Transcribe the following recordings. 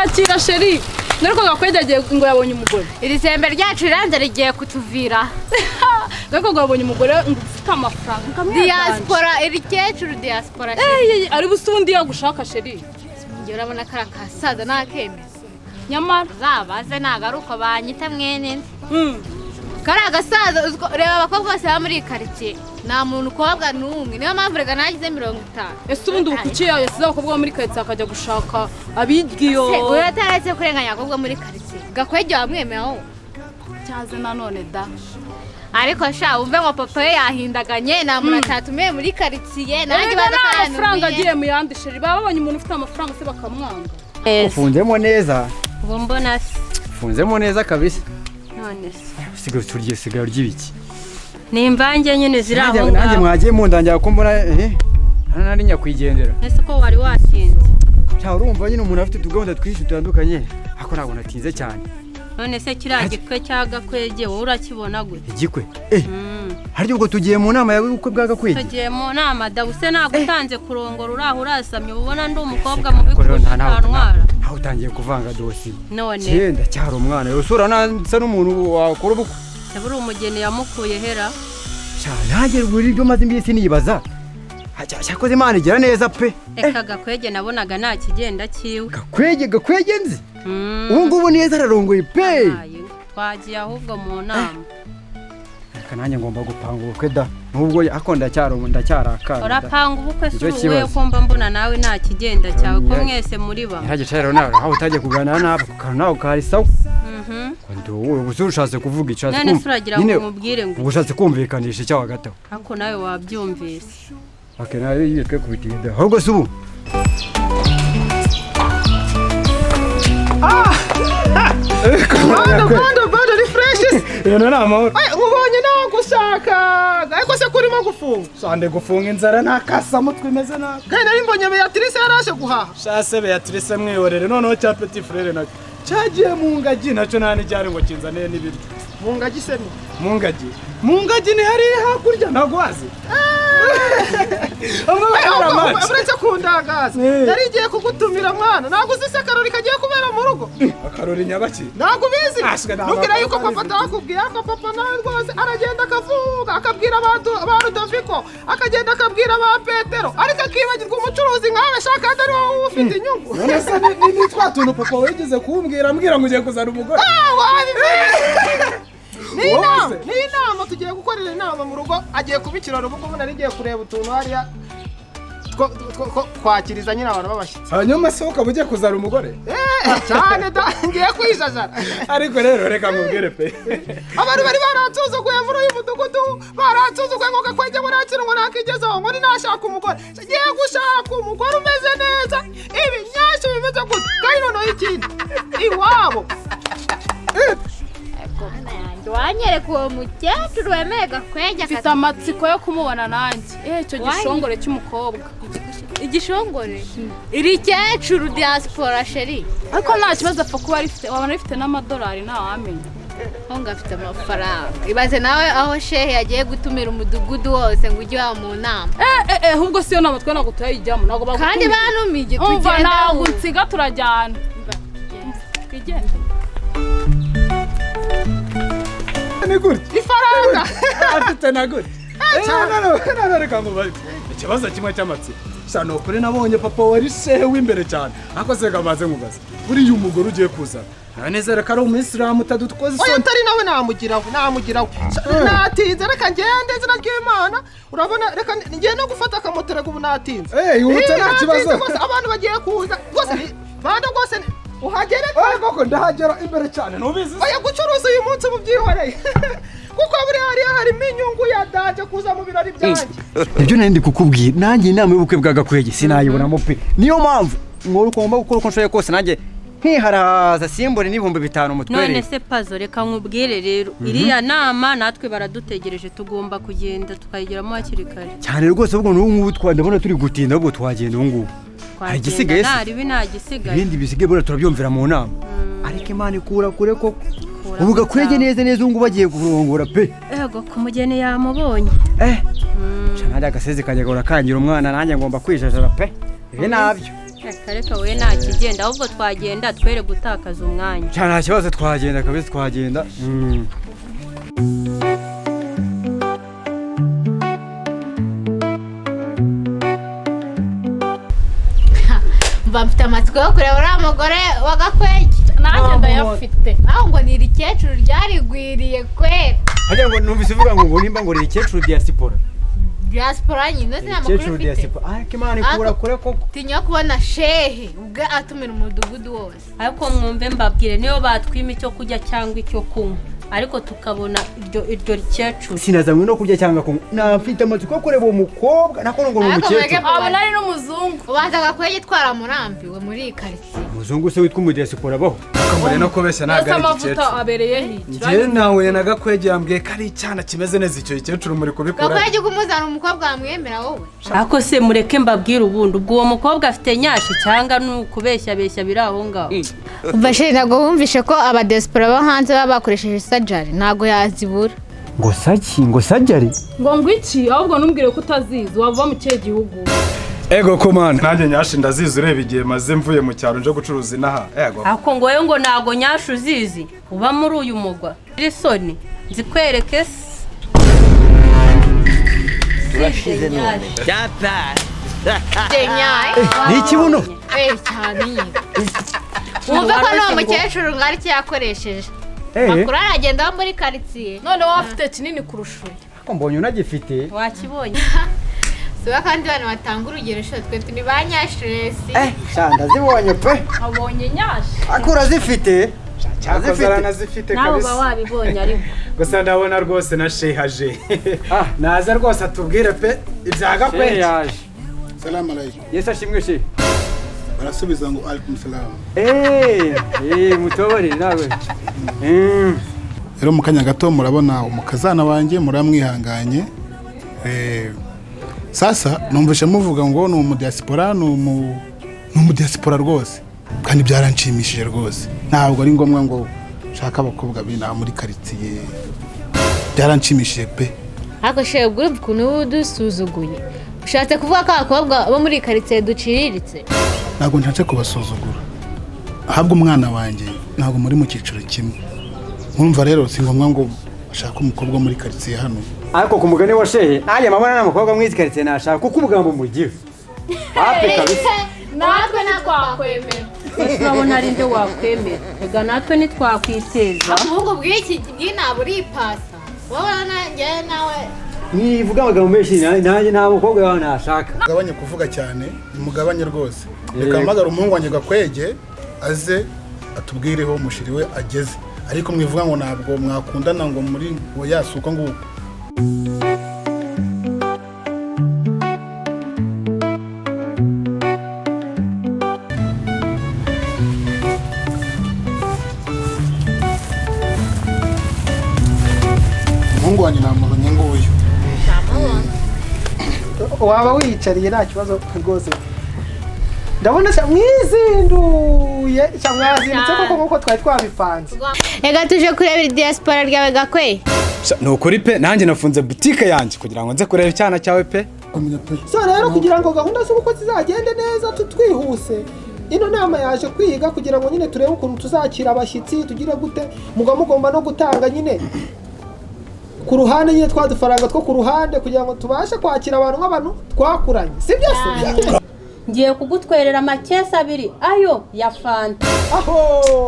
akira sheri nariko Gakwege ngo yabonye umugore iri sembe ryacu iranze rigiye kutuvira nariko yabonye umugore ufite amafaranga diaspora iri cyecuru diaspora ari busundi yagushaka sheri ngiye urabona kara kasaza nakemeza nyamara zabaze nagaruko banyita mwene kara gasaza reba abakobwa bose muri quartier nta muntu ukobwa numwe niyo mpamvu rega nagize 50 ese ubundi ukuki yasize abakobwa muri quartier akajya gushaka abigiyo urataretse kurenganya abakobwa muri quartier Gakwege wamwemeho cyaze nanone da ariko sha umve ngo papa yahindaganye nta muntu atatumiye muri quartier nanjye badakana amafaranga agiye mu yandi sheri babonye umuntu ufite amafaranga se bakamwanga ufunzemo neza ubu mbona ufunzemo neza kabisa none sigaye turye sigaye ry'ibiki ni imvange nyine ziri aho ngaho nanjye mwagiye mundangira ko mbona nari nyakwigendera ese ko wari watinze cya urumva nyine umuntu afite utugahunda twinshi dutandukanye ako ntabwo natinze cyane none se kiriya gikwe cya Gakwege wowe urakibona gute igikwe haryo ubwo tugiye mu nama yawe ubukwe bwa Gakwege tugiye mu nama dawuse nagutanze kurongora uraho urasamye ubona ndi umukobwa mu bikushantwara aho utangiye kuvanga dosi none cyenda cyari umwana yosura nanse n'umuntu wakora ubukwe buri umugeni yamukuye hera cyane buri ibyo maze imbisi nibaza cyakoze Imana igira neza pe reka Gakwege nabonaga nta kigenda kiwe Gakwege nzi ubu ngubu neza ararongoye pe twagiye ahubwo mu nama reka nanjye ngomba gupanga ubukwe da nubwo ako ndacyarakara urapanga ubukwe si wowe kumva mbona nawe nta kigenda cyawe ko mwese muri ba ntagice rero nawe aho utagiye kuganira nabo nawe ukari sawa ubu ushatse kuvuga icyo none suragira ngo mubwire ngo ushatse kumvikanisha icyo hagataho ariko nawe wabyumvise nawe yitwe kubitinda ahubwo si ubu Bando ni fresh. Yona na amahoro. Ubonye nawe gushaka. Ariko se kurimo gufunga. Sande gufunga inzara nakasa mutwe imeze nabi. Kandi nari mbonye Beatrice yarashe guhaha. Shase Beatrice mwiyorere noneho cya petit frère nacyo. Cyagiye mu ngagi nacyo nani cyari ngo kinzane n'ibiryo. Mu ngagi se mu ngagi ni hari hakurya ntagwaze. Uretse kundangaza narigiye kugutumira mwana naguze se akarori kagiye kubera mu rugo akarori nyabaki nago bizi nubwira yuko papa atakubwiye ko papa nawe rwose aragenda akavuga akabwira abantu ba Rudoviko akagenda akabwira ba Petero ariko akibagirwa umucuruzi nkawe shaka atari wowe ufite inyungu none se ni twatuntu papa wigeze kumbwira ambwira ngo ugiye kuzana umugore ni inama tugiye gukorera inama mu rugo agiye kubikirana ubu nari ngiye kureba utuntu hariya kwakiriza nyine abantu babashyitsi hanyuma se ukaba ugiye kuzana umugore cyane ngiye kwijajara ariko rero reka mubwire pe abantu bari baransuzuguye muri uyu mudugudu baransuzuguye ngo Gakwege murakira ngo nakigezeho ngo nashaka umugore ngiye gushaka umugore umeze neza ibi nyashyo bimeze gutya kandi noneho ikindi iwabo wanyereka uwo mukecuru wemeye Gakwege afite amatsiko yo kumubona nanjye icyo gishongore cy'umukobwa igishongore iri cyecuru diaspora sheri ariko nta kibazo apfa kuba rifite wabona rifite n'amadolari ntawamenya aho ngafite amafaranga ibaze nawe aho shehe yagiye gutumira umudugudu wose ngo ujye mu nama ahubwo siyo nama twe ntabwo tuyayijyamo ntabwo bagutumira kandi banumije tugenda ntabwo nsiga turajyana twigende ni gutya ifaranga afite na gutya no reka mubaye ikibazo kimwe cy'amatsiko sano kuri nabonye papa wari shehe w'imbere cyane ako se kamaze nkubaza buri umugore ugiye kuzana nanezera ko ari umuyisilamu utadutkoze oya atari nawe namugiraho natinze reka ngende izina ry'Imana urabona reka ngiye no gufata akamotera ubu natinze yihutse nta kibazo abantu bagiye kuza rwose banda rwose uhagere koko ndahagera imbere cyane nubizi oya gucuruza uyu munsi mubyihoreye kuko buri harimo inyungu yadaje kuza mu birori byanjye ibyo nari ndi kukubwira nanjye inama y'ubukwe bwa Gakwege sinayibonamo pe niyo mpamvu nkora ugomba gukora uko nshoboye kose nanjye nkiharaza simbone n'ibihumbi 5 mutwere none se pazo reka nkubwire rero iriya nama natwe baradutegereje tugomba kugenda tukayigiramo hakiri kare cyane rwose ubwo n'ubu twandabona turi gutinda ubwo twagenda ngubu hari igisigaye nta gisigaye ibindi bisigaye bora turabyumvira mu nama ariko Imana ikura kure ko ubu Gakwege neza ngubu bagiye kurongora pe yego ku mugeni yamubonye cyane agaseze kajya gora kangira umwana nanjye ngomba kwijajara pe ibi nabyo Reka we nta kigenda ahubwo twagenda twere gutakaza umwanya. Cyane nta kibazo twagenda kabisa twagenda. Mba mfite amatsiko yo kureba uriya mugore wa Gakwege. Nanjye ndayafite. Aho ngo ni irikecuru ryarigwiriye kwera. Hajya ngo numvise uvuga ngo nimba ngo ikecuru diaspora. Diaspora nyine nzi amakuru Ikecuru ufite. diaspora. Kimana ikura kure koko. Tinya kubona shehe ubwo atumira umudugudu wose. Ariko mwumve mbabwire niyo batwima icyo kurya cyangwa icyo kunywa. Ariko tukabona iryo rikecuru. Sinazanywe no kurya cyangwa kunywa. Nafite amatsiko yo kureba uwo mukobwa nako ngo umukecuru. Abona ari n'umuzungu. Ubanza Gakwege twara murambiwe muri iyi quartier. Umuzungu se witwa umudiaspora baho. akamure no kubeshya ntago ari igikecuru. Amavuta abereye hiki. Njye nawe na Gakwege yambwiye ko ari icyana kimeze neza icyo gikecuru muri kubikora. Gakwege kumuzana umukobwa wamwemera wowe. Ako se mureke mbabwire ubundi ubwo uwo mukobwa afite nyashi cyangwa n'ukubeshya beshya biri aho ngaho. Bashiri ntago wumvishe ko abadiaspora bo hanze baba bakoresheje sajari ntago yazibura. Ngo sajari. Ngo ngwiki ahubwo numbwire ko utazizi wava mu kihe gihugu. Ego komana nanjye nyashi ndazizi ureba igihe maze mvuye mu cyaro nje gucuruza inaha. Ego. Ako ngo yo ngo nago nyashi uzizi uba muri uyu mugwa. Irisoni nzikwereke se. Turashize none. Genyai. Ni ikibuno. Cyane. Wumva ko no mukecuru ngari cyakoresheje. Makuru aragenda muri quartier. None wafite kinini kurusha. Ko mbonye unagifite. Wakibonye. Suba kandi bana batanga urugero sho twe tuni banyashiresi. Shanda zibonye pe. Abonye nyashi. Akura zifite. Nazifite Nawe kabisa. uba wabibonye ariko. Gusa ndabona rwose na shehaje. Naza rwose atubwire pe ibya Gakwege. Yaje. Salamu alaikum. Yesu ashimwe she. Barasubiza ngo alaikum salam. Mutobore nawe. Rero mu kanya gato murabona umukazana wanjye muramwihanganye. Sasa numvishe muvuga ngo ni umudiaspora ni umudiaspora rwose. Kandi byaranshimishije rwose. Ntabwo ari ngombwa ngo shaka abakobwa bina muri quartier. Byaranshimishije pe. Ako shehe group kunu dusuzuguye. Ushatse kuvuga ko abakobwa bo muri quartier duciriritse. Ntabwo nshatse kubasuzugura. Ahabwo umwana wanjye ntabwo muri mu cyiciro kimwe. Nkumva rero si ngombwa ngo ashaka umukobwa muri quartier hano. Ariko ku mugani wa shehe nanjye mabona n'umukobwa mwizi quartier nashaka kuko umugambo mugiye. Ape kabisa. Natwe natwakwemera. Urabona ari nde wakwemera. Ega natwe nitwakwiteza. Ahubwo bw'iki bw'inabo ripasa. Wowe nanjye nawe Nivuga amagambo menshi nanjye nta mukobwa yawe nashaka. Mugabanye kuvuga cyane, mugabanye rwose. Reka mpagara umuhungu wanjye Gakwege aze atubwireho mushiri we ageze. Ariko mwivuga ngo ntabwo mwakundana ngo muri yasuka ngo umuhungu wanjye namuronye ngo uyu. Waba wiyicariye nta kibazo rwose. Ndabona se mwizinduye cyangwa yazindutse koko nkuko twari twabipanze. Ega tuje kureba diaspora ryawe Gakwege. Nukuri pe nanjye nafunze boutique yanjye kugira ngo nze kureba icyana cyawe pe. So rero kugira ngo gahunda z'uko zizagende neza tutwihuse. Ino nama yaje kwiga kugira ngo nyine turebe ukuntu tuzakira abashyitsi tugire gute mugomba no gutanga nyine ku ruhande nyine twadufaranga two ku ruhande kugira ngo tubashe kwakira abantu nk'abantu twakuranye si byose. Ngiye kugutwerera amakesi abiri ayo ya fanta. Aho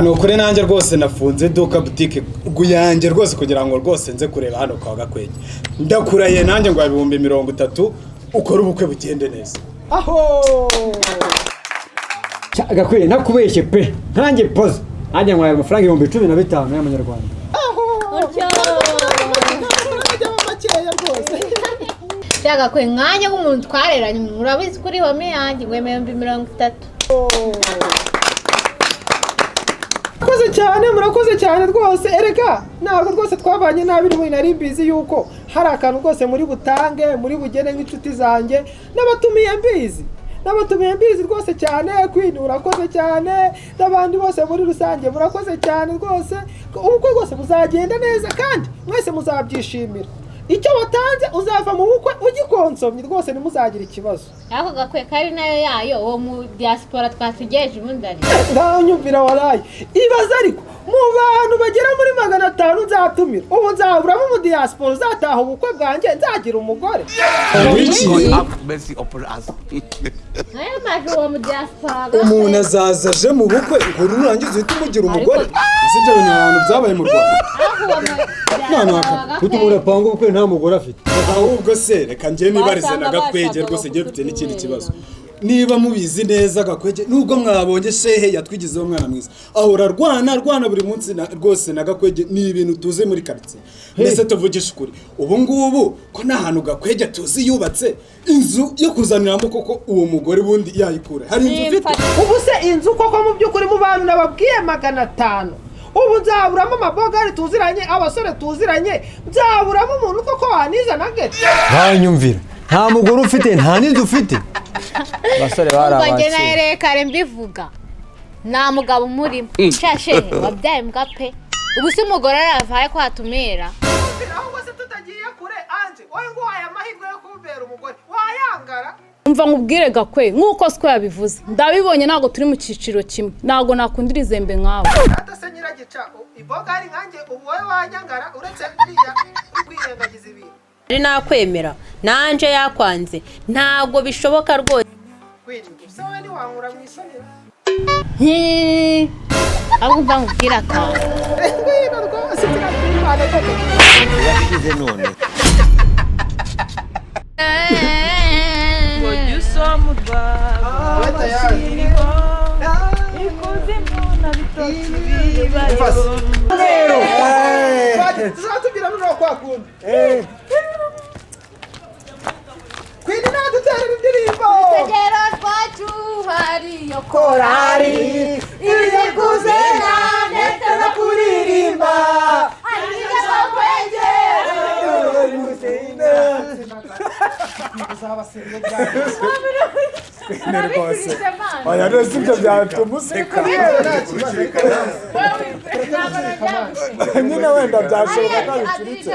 Nukuri nanjye rwose nafunze duka boutique guyanjye rwose kugira ngo rwose nze kureba hano kwa Gakwege. Ndakurahiye nanjye ngo 30 ukora ubukwe bugende neza. aho Gakwege nakubeshye pe. Nanjye poze. Nanjye ngwaye amafaranga 15,000 y'amanyarwanda. Cyaga kwe mwanya nk'umuntu twareranye murabizi kuri home yanjye ngwemeye 30. Murakoze cyane rwose. Erega ntabwo rwose twabanye nabi n'ubu nari mbizi yuko hari akantu rwose muri butange muri bugene nk'inshuti zanjye n'abatumiye mbizi rwose cyane. Queen urakoze cyane n'abandi bose muri rusange murakoze cyane rwose. Ubukwe rwose buzagenda neza kandi mwese muzabyishimira. icyo watanze uzava mu bukwe ugikonsomye rwose ntimuzagira ikibazo. Ako Gakwege kari nayo yayo uwo mu diaspora twatugeje ubundi ari. Ngaho nyumvira waraye. Ibaza ariko mu bantu bagera muri 500 nzatumira. Ubu nzaburamo mu diaspora uzataha ubukwe bwanjye nzagira umugore. Nayo maje uwo mu diaspora. Umuntu azaza aje mu bukwe ngo nurangiza uhita umugira umugore. Sibyo bintu abantu byabaye mu Rwanda. Kutumura pango ubukwe nta mugore afite. Ahubwo se reka njye nibarize na Gakwege rwose ngiye mfite n'ikindi kibazo. Niba mubizi neza Gakwege nubwo mwabonye shehe yatwigizeho umwana mwiza ahora arwana buri munsi rwose na Gakwege ni ibintu tuze muri quartier. Mbese tuvugisha ukuri ubu ngubu ko nta hantu Gakwege tuzi yubatse inzu yo kuzaniramo koko uwo mugore bundi yayikura hari inzu ufite ubu se inzu koko mu by'ukuri mu bantu nababwiye 500 ubu nzaburamo amabogari tuziranye abasore tuziranye nzaburamo umuntu koko waniza na gete Banyumvira nta mugore ufite nta n'inzu ufite. Basore Ubwo njye nahereye kare mbivuga nta mugabo umurimo shashe wabyaye mbwa pe ubu se umugore aravaye ko hatumira ahubwo se tutagiye kure anje wowe ngo waya amahirwe yo kubera umugore wayangara. umva nkubwire Gakwege nk'uko siko yabivuze ndabibonye ntago turi mu ciciro kimwe ntago nakundira izembe nkawe. Ata se nyiragica ibogari nkanjye ubu wowe wanyangara uretse kuriya kwirengagiza ibintu. Ari nakwemera nanje yakwanze ntago bishoboka rwose. Kwinjira se wowe ni wankura mu isonera. ahubwo nkubwira ka Ngwino rwose turakwimana koko. Yakize none. Tuzatubwira noneho kwa kundi. Kwini naduterera indirimbo. Tegero twacu hariyo Korari iri kuzena ndetse no kuririmba. rwose aya rwose ibyo byatumuseka nyine wenda byashoboka ko bicuritse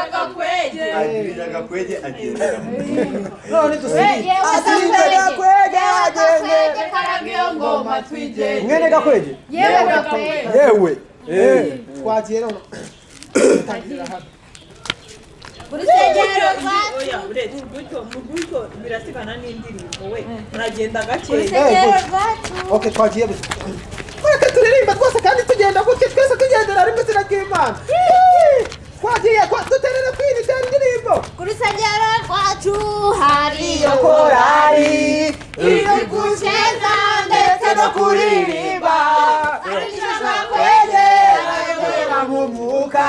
Gakwege agendera None dusigaye Gakwege agende karagiyo ngoma twigenge mwene Gakwege yewe Gakwege yewe twagiye none urusengero rwacu oya uretse gutyo birasigana n'indirimbo we muragenda gake urusengero rwacu okay twagiye buti reka turirimba twose kandi tugenda gutya twese tugendera rimwe turakimana twagiye duterere kwini cyane indirimbo urusengero rwacu hariyo korari iyo gusheza ndetse no kuririmba Gakwege agenda mu mwuka